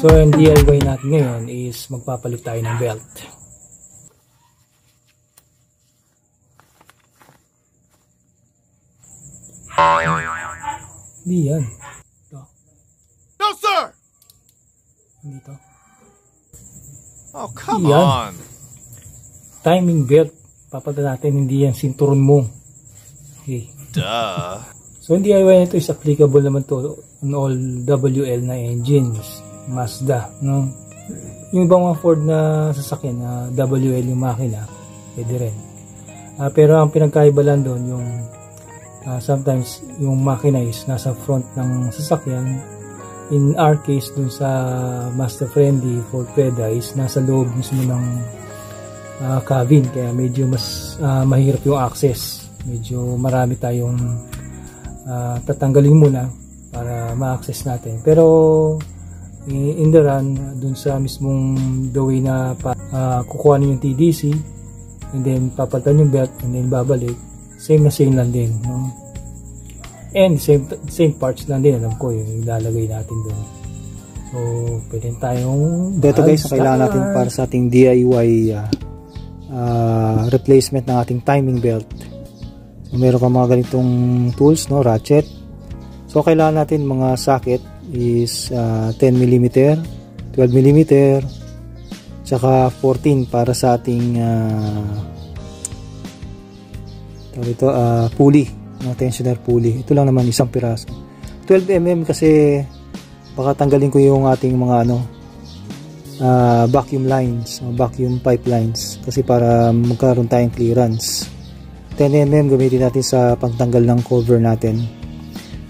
So ang DIY natin ngayon is magpapalit tayo ng belt. Hindi yan. Ito. No sir! Hindi to. Oh come on! Timing belt. Papalitan natin, hindi yan sinturon mo. Okay. Duh. So ang DIY nito is applicable naman to on all WL na engines. Mazda, no? Yung ibang mga Ford na sasakyan na WL yung makina, pwede rin. Pero ang pinagkaiba lang doon yung sometimes yung makina is nasa front ng sasakyan. In our case dun sa Mazda friendly Ford Preda is nasa loob mismo ng cabin, kaya medyo mas mahirap yung access. Medyo marami tayong tatanggalin muna para ma-access natin. Pero in the run, dun sa mismong the way na kukuha yung TDC and then papalitan yung belt and then babalik, same lang din, no? And same parts lang din, alam ko yung ilalagay natin dun. So pwede tayong dito guys, kailangan natin para sa ating DIY replacement ng ating timing belt. So meron ka mga ganitong tools, no, ratchet. So kailangan natin mga socket is 10mm, 12mm, tsaka 14 para sa ating pulley, tensioner pulley. Ito lang naman, isang piraso. 12mm kasi baka tanggalin ko yung ating mga vacuum lines, vacuum pipelines, kasi para magkaroon tayong clearance. 10mm gamitin natin sa pagtanggal ng cover natin.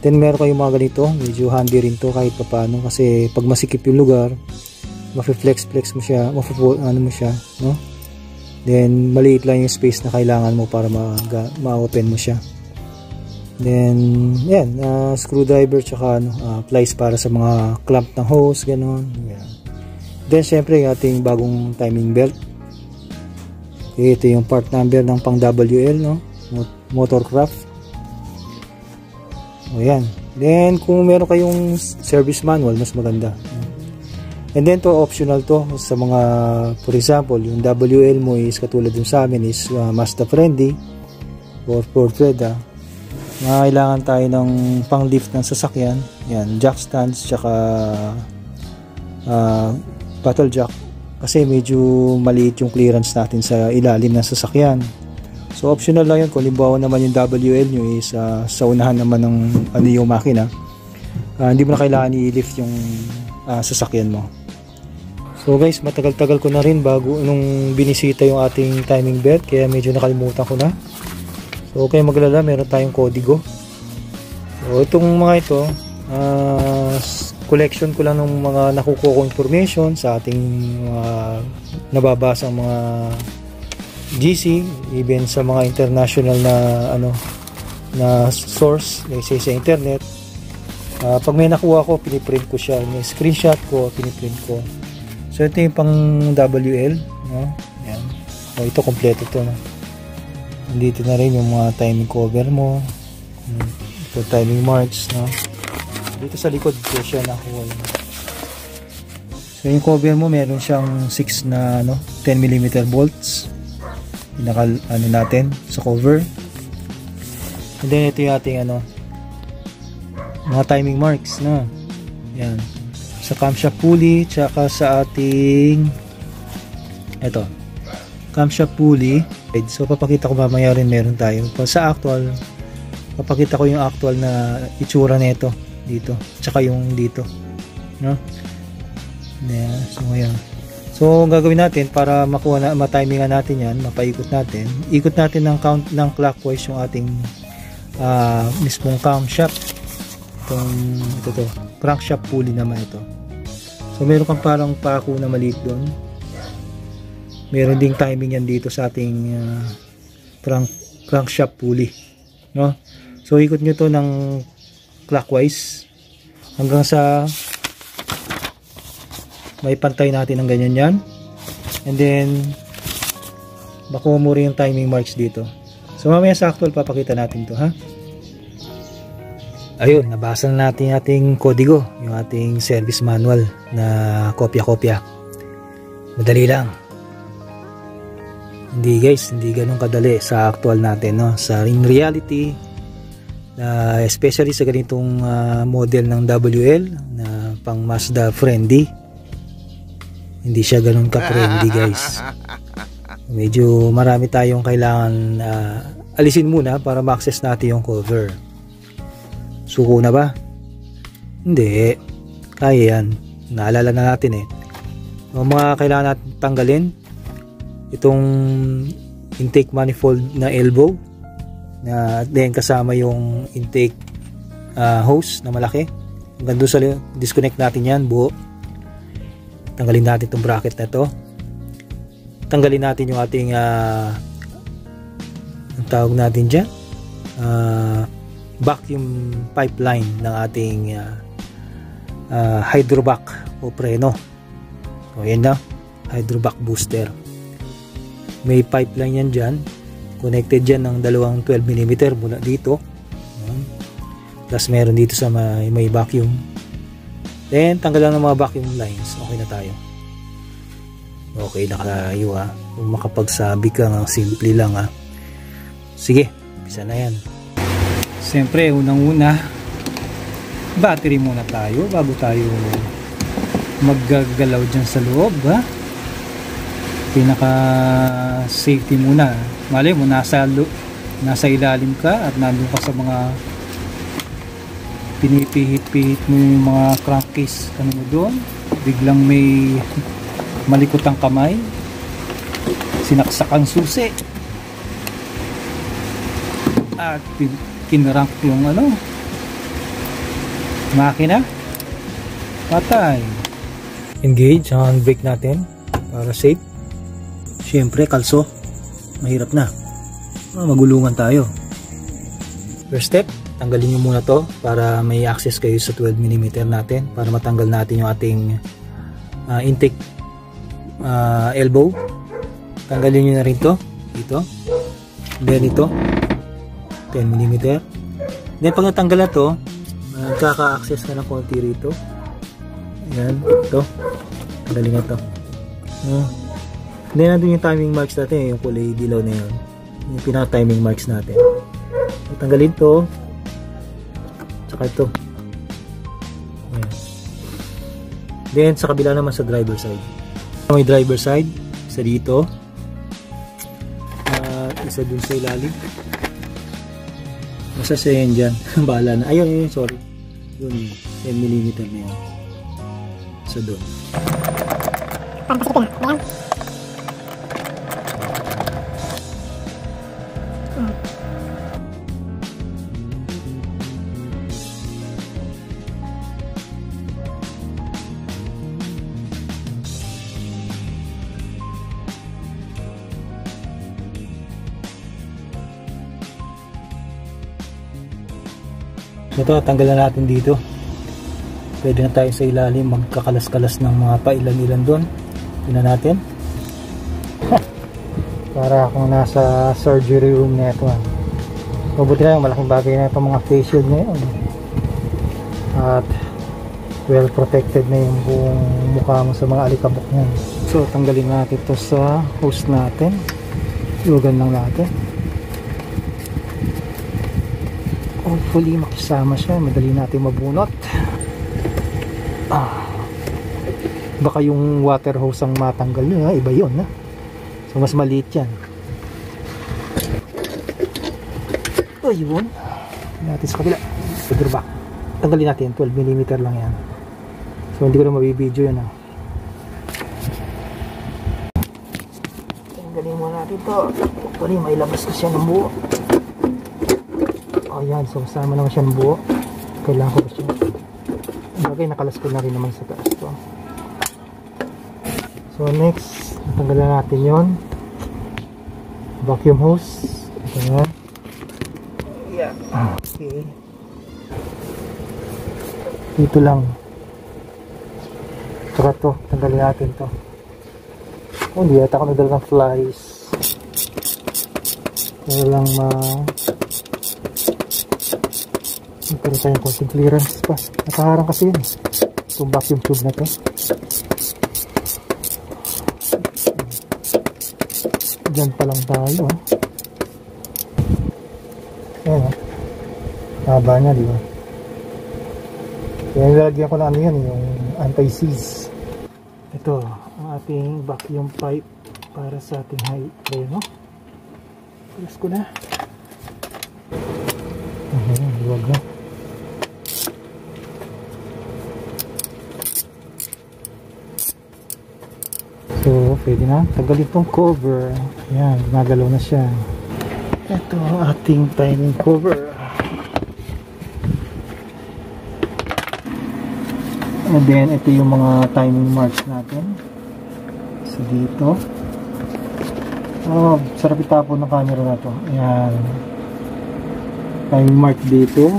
Then meron kayong mga ganito, medyo handy rin to kahit papaano, kasi pag masikip yung lugar, mafi-flex mo siya, mo siya, no? Then maliit lang yung space na kailangan mo para ma-open mo siya. Then yan, screwdriver tsaka plies para sa mga clamp ng hose, gano'n. Yan. Then syempre yung ating bagong timing belt. Okay, ito yung part number ng pang WL, no? Motorcraft. O yan. Then kung meron kayong service manual, mas maganda. And then to, optional to sa mga, for example, yung WL mo is katulad dun sa amin is Mazda friendly or Ford Preda. Kailangan tayo ng pang lift ng sasakyan. Yan, jack stands tsaka battle jack, kasi medyo maliit yung clearance natin sa ilalim ng sasakyan. So optional lang yun. Kung limbawa naman yung WL nyo is sa unahan naman ng yung makina, hindi mo na kailangan i-lift yung sasakyan mo. So guys, matagal-tagal ko na rin bago nung binisita yung ating timing belt, kaya medyo nakalimutan ko na. So okay, maglala, meron tayong kodigo. So itong mga ito, collection ko lang ng mga nakukuha ko information sa ating nababasang mga GC, even sa mga international na na source, say sa internet. Pag may nakuha ko, piniprint ko siya, may screenshot ko, piniprint ko. So ito yung pang WL, no? Yan. So ito kompleto to, no? Dito na rin yung mga timing cover mo, ito timing marks, no? Dito sa likod ko siya nakuha. So yung cover mo, meron siyang 6 na 10mm bolts. Pinaka natin sa cover. And then ito yung ating mga timing marks, na yan sa camshaft pulley, tsaka sa ating camshaft pulley. So papakita ko mamaya rin, meron tayo sa actual, papakita ko yung actual na itsura nito dito, tsaka yung dito, no? Yeah, so ngayon, so gagawin natin para makuha na, matimingan natin yan, mapaikot natin, ikot natin ng clockwise yung ating mismong camshaft. Ito crankshaft pulley naman ito. So meron kang parang pako na maliit doon, meron ding timing yan dito sa ating crankshaft pulley, no? So ikot nyo to ng clockwise hanggang sa may pantay natin ng ganyan yan. And then makuha mo rin yung timing marks dito. So mamaya sa actual papakita natin to, ha? Ayun, nabasa na natin yung ating kodigo, yung ating service manual na kopya-kopya. Madali lang. Hindi guys, hindi ganun kadali sa actual natin, no? Sa in reality, especially sa ganitong model ng WL na pang Mazda friendly, hindi siya ganun ka-friendly guys. Medyo marami tayong kailangan alisin muna para ma-access natin yung cover. Suko na ba? Hindi. Kaya yan. Naalala na natin eh. Yung mga kailangan natin tanggalin, itong intake manifold na elbow, na then kasama yung intake hose na malaki. Hanggang doon sa disconnect natin yan, buo. Tanggalin natin itong bracket na to. Tanggalin natin yung ating ang tawag natin dyan, vacuum pipeline ng ating hydrovac o preno. O yan na, hydrovac booster. May pipeline yan dyan, connected dyan ng dalawang 12mm mula dito. Plus meron dito sa may vacuum. Then tanggal lang ng mga vacuum lines. Okay na tayo. Okay na kayo ha. Kung makapagsabi ka nga, simple lang ha. Sige, bisa na yan. Siyempre, unang-una, battery muna tayo bago tayo maggagalaw dyan sa loob ha. Pinaka safety muna. Malay mo, nasa ilalim ka at nandun ka sa mga pinipihit-pihit mo yung mga crankcase ano mo doon, biglang may malikot ang kamay, sinaksak ang susi at kinrank yung makina, patay. Engage ang brake natin para safe. Siyempre kalso, mahirap na, magulungan tayo. First step, tanggalin nyo muna to para may access kayo sa 12mm natin, para matanggal natin yung ating intake elbow. Tanggalin nyo na rin to dito, then ito 10mm. Then pag natanggal na to, magkaka-access ka ng konti rito. Ayan, ito tanggalin na to. Then nandun yung timing marks natin, yung kulay dilaw na yun, yung pinaka timing marks natin. Tanggalin to, tsaka ito. Ayan. Then sa kabila naman sa driver side, may driver side, isa dito at isa dun sa ilalim. Masasya yan dyan. Bahala na. Ayun, sorry, dun 10mm na yan, isa dun. Ito, tanggalan natin dito. Pwede na tayo sa ilalim, magkakalas-kalas ng mga pailan-ilan doon. Tingnan natin. Para akong nasa surgery room na ito. Mabuti na yung malaking bagay na ito, mga face shield na yun. At well protected na yung buong mukha mo sa mga alikabok niyan. So, tanggalin natin ito sa hose natin. Lugan lang natin. Hopefully makisama siya, madali natin mabunot. Baka yung water hose ang matanggal nyo, iba yun ha? So mas maliit yan. O yun, natin sa kabila, back. Tanggalin natin, 12mm lang yan. So hindi ko na mabibidyo yan ha. Tanggalin mo natin ito. Hopefully may labas ko siya ng buo. Ayan, so kasama naman siya ng buo. Kailangan ko ba siya? Bagay, nakalas ko na rin naman sa taas to. So next, natanggalan natin yon, vacuum hose. Ito nga. Yeah. Okay. Dito lang. Saka to, tanggalin natin to. Oh, hindi yata ako nadala ng flies. Kaya lang Meron tayong konting clearance pa. Nakaharang kasi yun. Itong vacuum tube na to. Diyan pa lang tayo. Ayan o. Haba niya, di ba? Kaya nilagyan ko na ano yan, yung anti-seize. Ito, ang ating vacuum pipe para sa ating high preno. Press ko na. Luwag na. So, pwede na. Tagalin itong cover. Ayan, gumagalaw na siya. Ito ang ating timing cover. And then, ito yung mga timing marks natin. So, dito. Oh, sarap itapon ng camera na to. Ayan. Timing mark dito.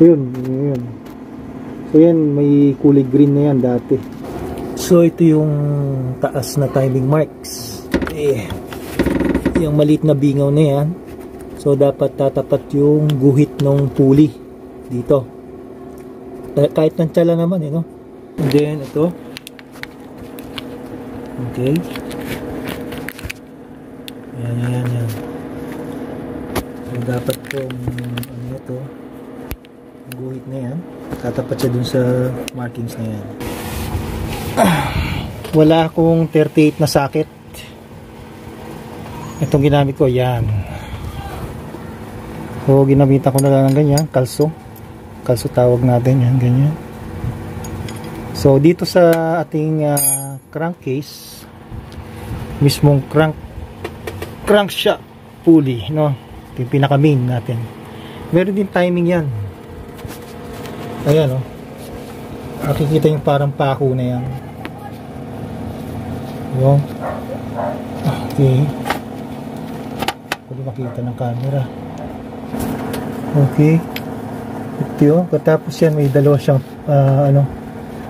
Yun, yun. So, yan, may kulay green na yan dati. So, ito yung taas na timing marks. Yung maliit na bingaw na yan. So, dapat tatapat yung guhit ng pulley dito. Kahit tansya naman, no? And then, ito. Okay. Yan. So, dapat yung, ano ito, yung guhit na yan. Tatapat siya dun sa markings na yan. Wala akong 38 na socket. Itong ginamit ko, yan. So, ginamitan ko na lang ng ganyan, kalso. Kalso tawag natin yan, ganyan. So, dito sa ating crankcase, mismong crankshaft pulley, no? Ito yung pinaka main natin. Meron din timing yan. Ayan, no? Makikita yung parang pako na yan. Yung okay. Hindi makita ng camera. Okay. Ito yun. Katapos yan, may dalawa siyang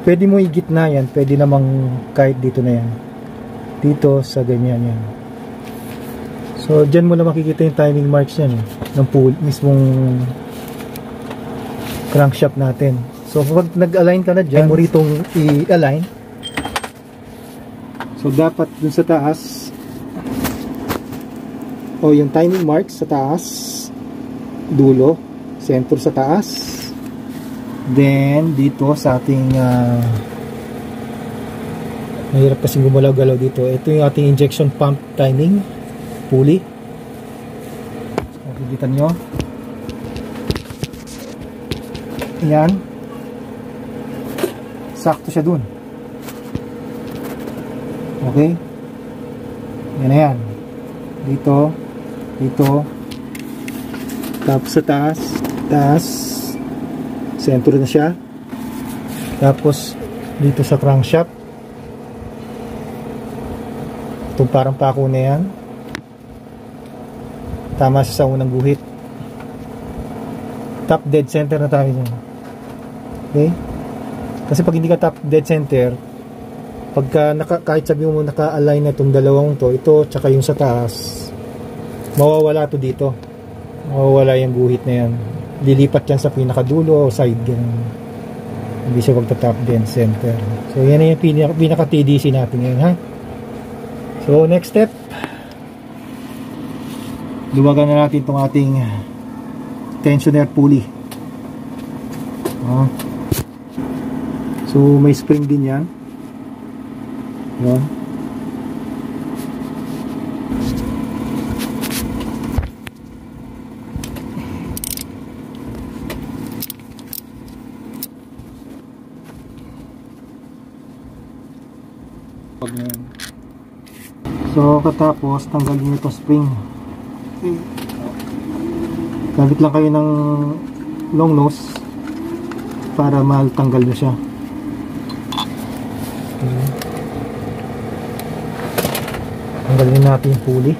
pwede mo i-gitna yan. Pwede namang kahit dito na yan. Dito sa ganyan yan. So, dyan mo na makikita yung timing marks yan. Ng mismong crankshaft natin. So, pag nag-align ka na dyan, mo ritong i-align. So, dapat dun sa taas, yung timing marks sa taas, dulo, center sa taas, then dito sa ating mahirap kasi gumalaw-galaw dito. Ito yung ating injection pump timing pulley. So, makikita nyo yan, sakto siya dun. Okay, yan na yan. Dito, tapos sa taas, center na siya. Tapos dito sa crankshaft, itong parang pako na yan, tama siya sa unang guhit. Top dead center na tayo dyan. Okay, kasi pag hindi ka top dead center, pagka kahit sabi mo naka-align na itong dalawang to, ito tsaka yung sa taas, mawawala to dito. Mawawala yung guhit na yan. Lilipat yan sa pinakadulo o side. Ganun. Hindi siya magta-top dead center. So, yan na yung pinaka-TDC natin ngayon, ha? So, next step, luwagan na natin itong ating tensioner pulley. So, may spring din yan. Yan. So, katapos tanggalin ito spring. Gamit lang kayo ng long nose para matanggal nyo siya. Tanggalin natin yung pulley.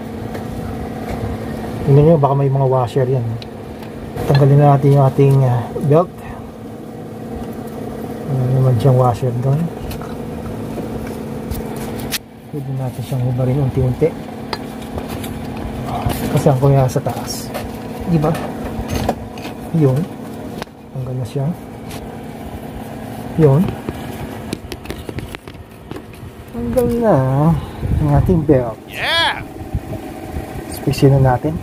Tingnan nyo, baka may mga washer yan. Tanggalin natin yung ating belt. Naman siyang washer doon. Pwede natin siyang hubarin unti-unti kasi ang kuya sa taas. Di ba? Yun. Tanggal na siya. Yun. Tanggal na ang ating belt. Yeah! Spacing na natin.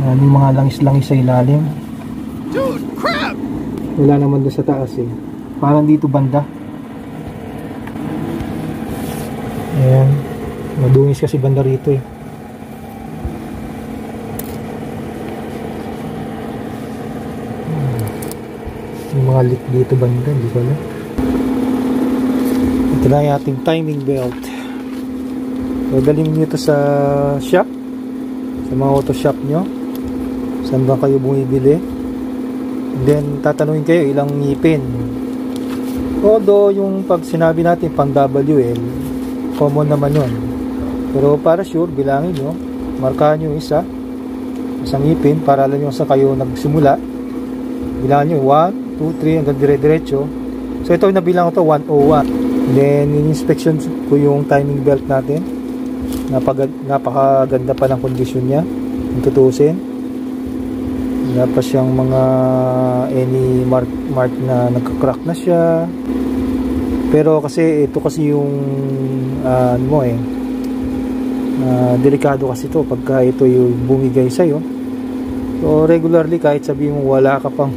Ayan yung mga langis-langis sa ilalim. Dude, crap! Wala naman doon sa taas eh. Parang dito banda. Ayan. Madungis kasi banda rito eh. Yung mga leak dito banda, hindi ko alam. Ito na yung ating timing belt. So, dalhin nyo ito sa shop, sa mga auto shop nyo, saan ba kayo bumibili. And then tatanungin kayo ilang ngipin. Although yung pag sinabi natin pang WL, common naman yun, pero para sure bilangin nyo, markahan nyo isang ngipin para alam nyo saan kayo nagsimula. Bilangin nyo 1, 2, 3 hanggang dire-diretso. So ito yung nabilang ko to 101. Then in-inspection ko yung timing belt natin. Napakaganda pa ng kondisyon niya kung tutusin. Wala pa siyang mga any mark na nagka-crack na siya. Pero kasi ito kasi yung delikado kasi ito pagka ito yung bumigay sa'yo. So regularly kahit sabihin mo wala ka pang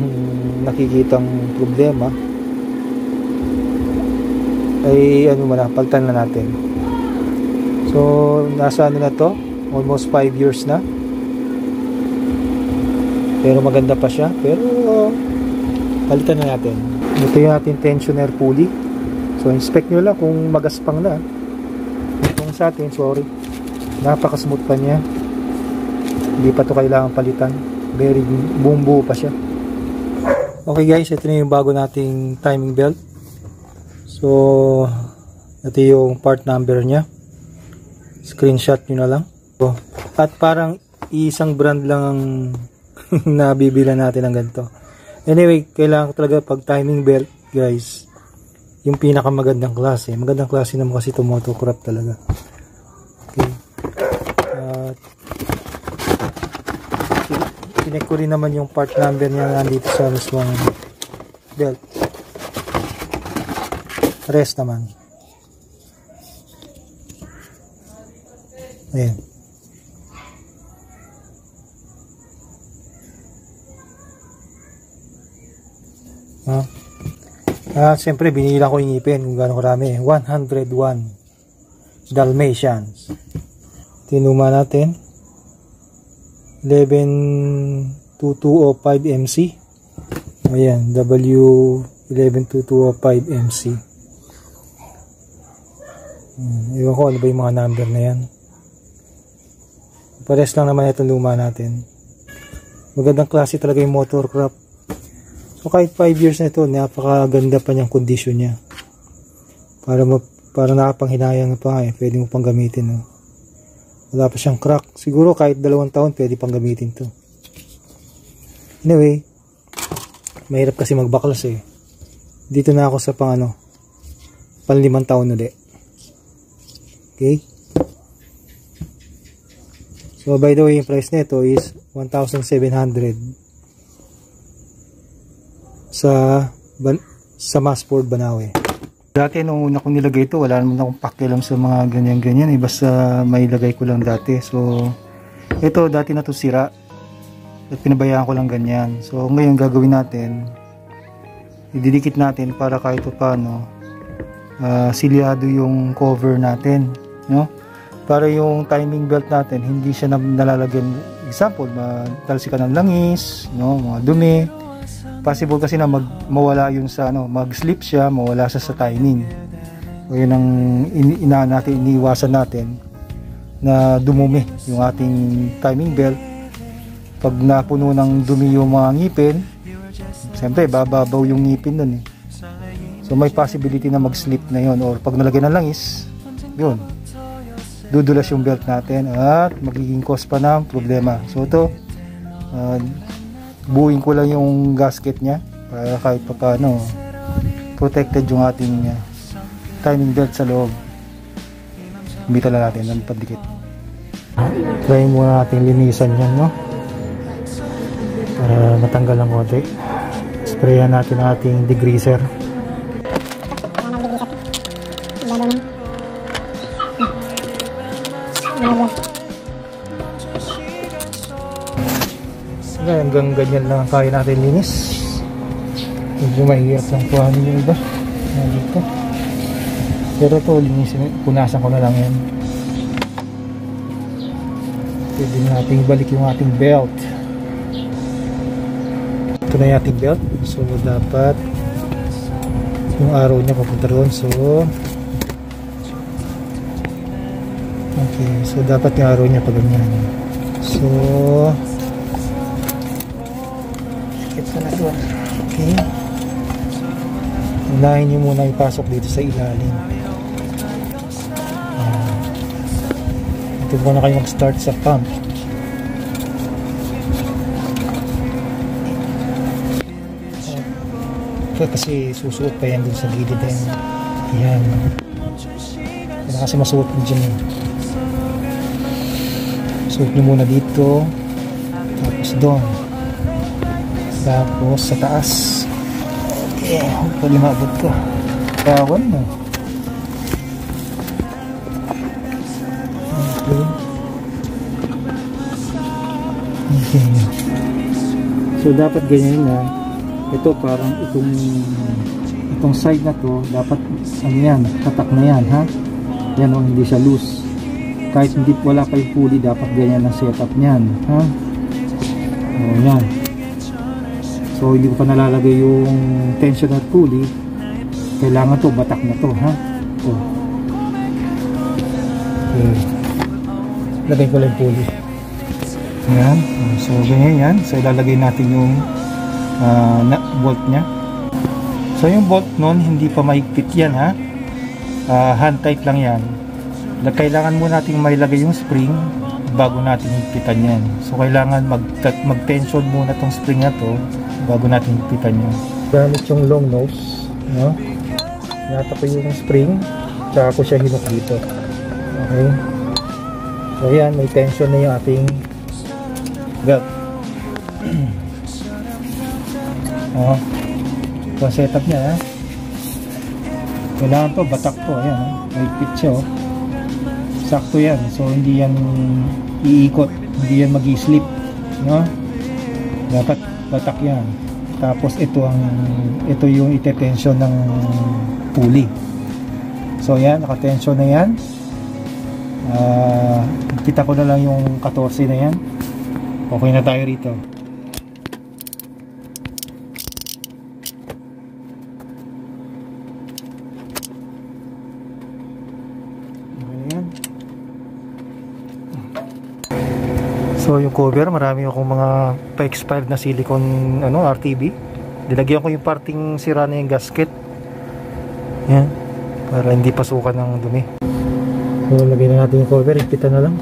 nakikitang problema, ay palitan na natin. So nasa na to, almost 5 years na. Pero maganda pa siya, pero palitan na natin. Ito yung ating tensioner pulley. So inspect nyo lang kung magaspang na. Kung sa atin, sorry, napaka-smooth pa niya. Hindi pa to kailangan palitan. Very buo pa siya. Okay guys, ito na yung bago nating timing belt. So ito yung part number nya. Screenshot nyo na lang. So, at parang isang brand lang ang nabibila natin ng ganito. Anyway, kailangan ko talaga pag timing belt guys, yung pinakamagandang klase. Magandang klase naman kasi ito, motocrop talaga. Okay. Tinek ko rin naman yung part number niya nandito sa mismong belt. Rest naman. Ayan. Siyempre binila ko yung ngipin kung gano'ng karami. 101 Dalmatians. Tinuma natin 112205 MC. Ayan, W112205 MC. Iwan ko ano ba yung mga number na yan. Pares lang naman itong luma natin. Magandang klase talaga yung motorcraft. So kahit 5 years na ito, napakaganda pa niyang kondisyon niya. Para nakapanghinayang pa nga pwede mo pang gamitin. No? Wala pa siyang crack. Siguro kahit 2 taon pwede pang gamitin to. Anyway, mahirap kasi magbaklas eh. Dito na ako sa pang 5 taon ulit. Okay? So by the way, yung price nito is 1,700 sa Massport Banawe. Dati nung una kong nilagay ito, wala naman akong pakialam sa mga ganyan-ganyan. Basta may lagay ko lang dati. So ito dati na to sira. At pinabayaan ko lang ganyan. So ngayon gagawin natin, ididikit natin para kahit paano silyado yung cover natin, no? Para yung timing belt natin hindi siya nalalagyan, example matalsikan ng langis, no, mga dumi. Possible kasi na mawala yun sa mag-slip siya, mawala sa timing. So yun ang iniiwasan natin, na dumumi yung ating timing belt. Pag napuno ng dumi yung mga ngipin, siyempre bababaw yung ngipin nun eh. So may possibility na mag-slip na yun, or pag nalagyan ng langis, yun, dudulas yung belt natin at magiging cause pa ng problema. So ito, buuin ko lang yung gasket nya para kahit paano protected yung ating timing belt sa loob. Bita lang natin ng pandikit. Try muna natin linisan yan, no? Para matanggal ang konti. Sprayan natin ang ating degreaser. Hanggang ganyan lang ang kaya natin linis. Medyo mahirap lang kuhanin yung iba dito, pero ito linisin, punasan ko na lang yan. Pwede natin ibalik yung ating belt. Ito na yung ating belt, so dapat yung arrow nya papunta doon. So okay, so dapat yung arrow nya pag ganyan. So ito na doon. Okay, unahin nyo muna ipasok dito sa ilalim. Ito muna kayo mag-start sa pump. Kasi susuot pa yan dun sa gilid. Yan. Kaya kasi masuot mo dyan. Suot nyo muna dito. Tapos doon. Tapos sa taas. Okay, huwag lumabot ko. Kawan mo. Okay. Okay. So dapat ganyan na. Ito parang itong side na to dapat ano yan, tatak na yan, ha? Yan o, hindi siya loose. Kahit hindi wala pa yung pulley, dapat ganyan ang setup niyan, ha? O yan. So hindi ko pa nalalagay yung tension at pulley. Kailangan to, batak na to, ha? O. Okay. Lagay ko lang yung pulley. Yan. So ganyan yan. So ilalagay natin yung bolt nya. So yung bolt nun hindi pa mahigpit yan, ha? Hand tight lang yan. Kailangan muna natin mailagay yung spring bago natin higpitan yan. So kailangan mag-tension muna tong spring na to bago natin higpitan yan. Gamit yung long nose, no? Nata ko yung spring, tsaka ko siya hinok dito. Okay, so yan, may tension na yung ating belt. So setup niya, ha? Kailangan to, batak to. Ayan, may fit siya, oh. Sakto yan. So hindi yan iikot, hindi yan mag-i-slip, no? Dapat batak yan. Tapos ito yung ite-tension ng pulley. So yan, naka-tension na yan. Kita ko na lang yung 14 na yan. Okay na tayo rito. So yung cover, marami akong mga pa-expired na silicone RTB. Dilagyan ko yung parting sira na yung gasket. Yan, para hindi pasukan ng dumi. So lagyan na natin yung cover, ipitan na lang.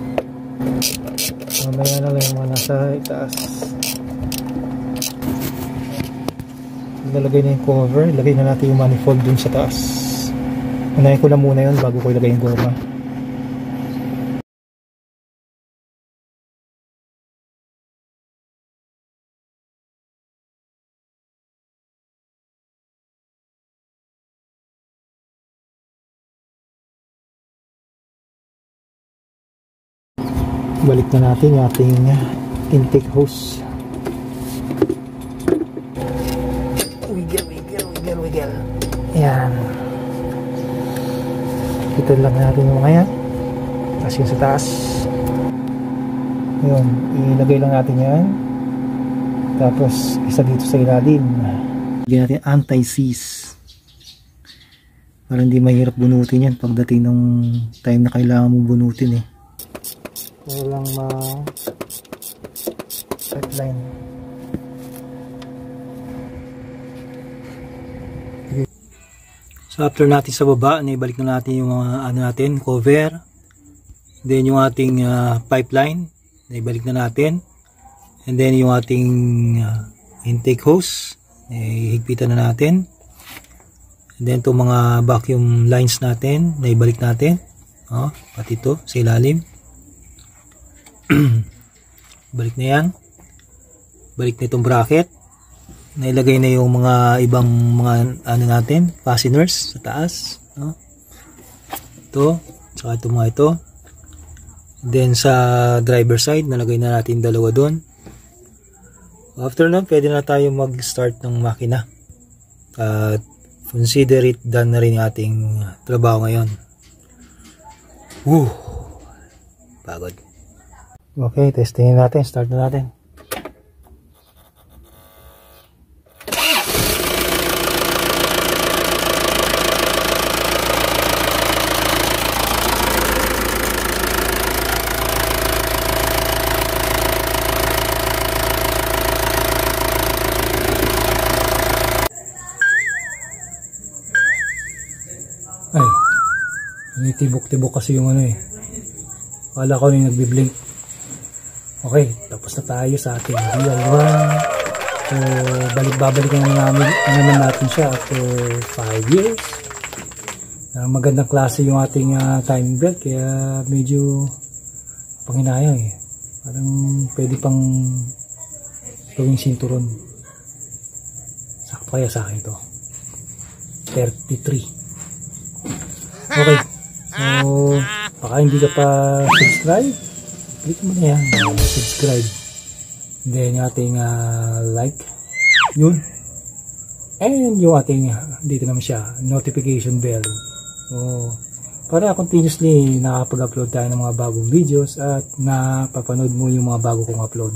Mamaya na lang yung mga nasa itaas. Nalagay na yung cover, ilagay na natin yung manifold dun sa taas. Unahin ko na muna yun bago ko ilagay yung goma. Balik na natin yung ating intake hose. Wiggle. Yan. Itan lang natin yung mga yan. Tapos yung sa taas. Yun. Ilagay lang natin yan. Tapos isa dito sa ilalim. Lagyan natin anti-seize. Para hindi mahirap bunutin yan pagdating ng time na kailangan mong bunutin, eh. Walang pipeline. So after natin sa baba, ibalik na natin yung natin, cover. Then yung ating pipeline, ibalik na natin. And then yung ating intake hose, higpitan na natin. And then itong mga vacuum lines natin, naibalik natin. Pati ito sa ilalim. Balik na yan. Balik na itong bracket. Nailagay na yung mga ibang mga ano natin, fasteners sa taas. Ito, saka ito mga ito. Then sa driver side, nalagay na natin dalawa doon. After nun, pwede na tayo mag-start ng makina. At consider it done na rin yung ating trabaho ngayon. Woo! Pagod. Okay, testingin natin. Start na natin. Ay, tibok-tibok kasi yung ano eh. Akala ko yung nagbiblink. Okay, tapos na tayo sa ating real one. So, babalikan naman natin siya after 5 years. Magandang klase yung ating timing belt, kaya medyo panghinayang eh. Parang pwede pang gawing sinturon. Sakto kaya sa akin ito. 33. Okay, so baka hindi ka pa subscribe, click mo na yan, subscribe, then yung ating like, yun, and yung ating dito naman siya, notification bell, para continuously nakapag-upload tayo ng mga bagong videos at napapanood mo yung mga bago kong upload.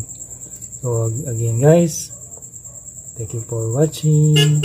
So again guys, thank you for watching.